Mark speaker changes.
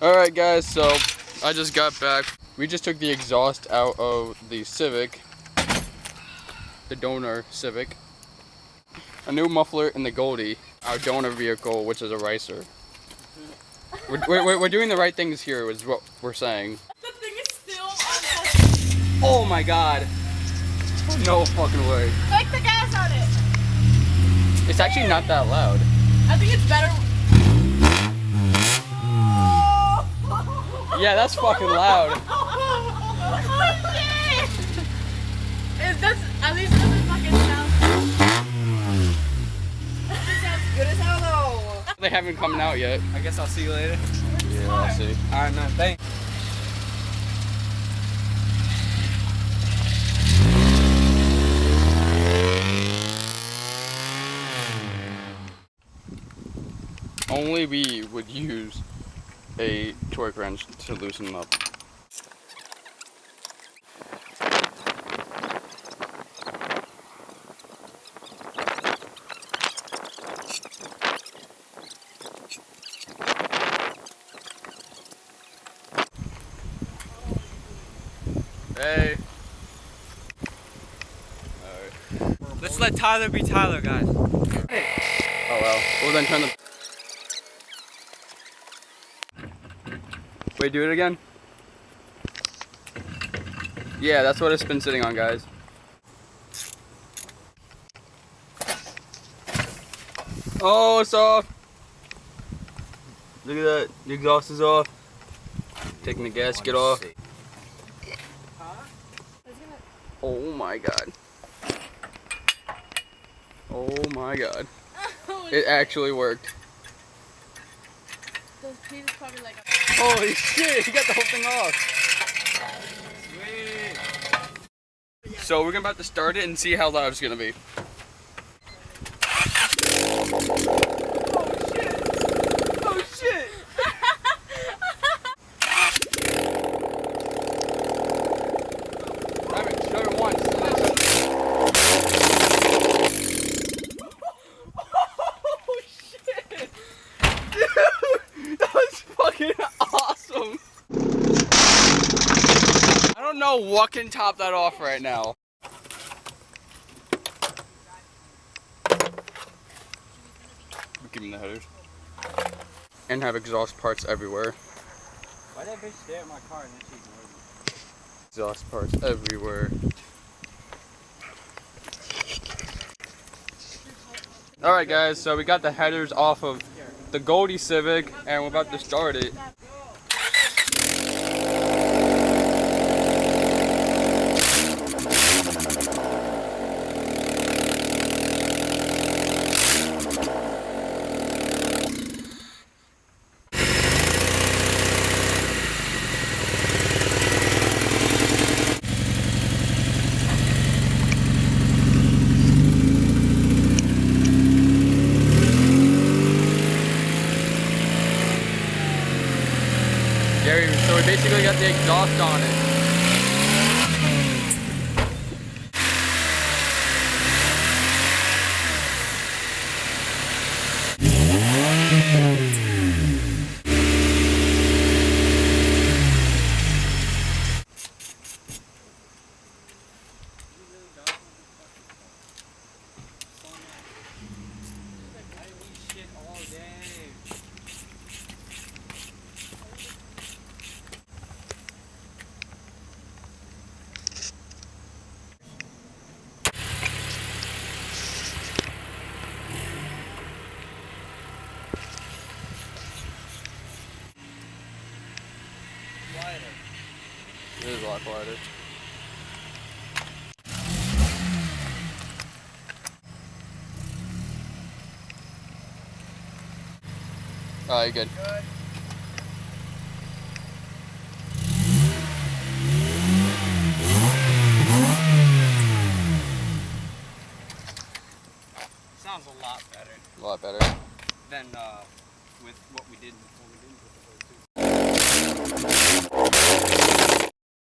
Speaker 1: Alright guys, so I just got back. We just took the exhaust out of the Civic, the donor Civic, a new muffler in the Goldy, our donor vehicle, which is a racer. We're doing the right things here, is what we're saying.
Speaker 2: The thing is still on.
Speaker 1: Oh my god. No fucking way.
Speaker 2: Take the gas on it.
Speaker 1: It's actually not that loud.
Speaker 2: I think it's better.
Speaker 1: Yeah, that's fucking loud.
Speaker 2: Oh shit! It does, at least it doesn't fucking sound. It sounds good as hell though.
Speaker 1: They haven't come out yet.
Speaker 3: I guess I'll see you later.
Speaker 1: Yeah, I'll see.
Speaker 3: Alright, man, thanks.
Speaker 1: Only we would use a torque wrench to loosen them up. Hey. Alright.
Speaker 3: Let's let Tyler be Tyler, guys.
Speaker 1: Hey. Oh well. Well then turn the... Wait, do it again? Yeah, that's what it's been sitting on, guys. Oh, it's off! Look at that, the exhaust is off. Taking the gasket off. Oh my god. Oh my god. It actually worked.
Speaker 2: Those pieces probably like a...
Speaker 1: Holy shit, he got the whole thing off. Sweet. So we're about to start it and see how loud it's gonna be. Oh shit! Show it once. Oh shit! Dude, that was fucking awesome. I don't know what can top that off right now. Give me the headers. And have exhaust parts everywhere.
Speaker 3: Why that bitch stare at my car and then she ignored me?
Speaker 1: Exhaust parts everywhere. Alright guys, so we got the headers off of the Goldy Civic and we're about to start it. So we basically got the exhaust on it. It is a lot quieter. Alright, good.
Speaker 3: Sounds a lot better
Speaker 1: A lot better.
Speaker 3: than with what we did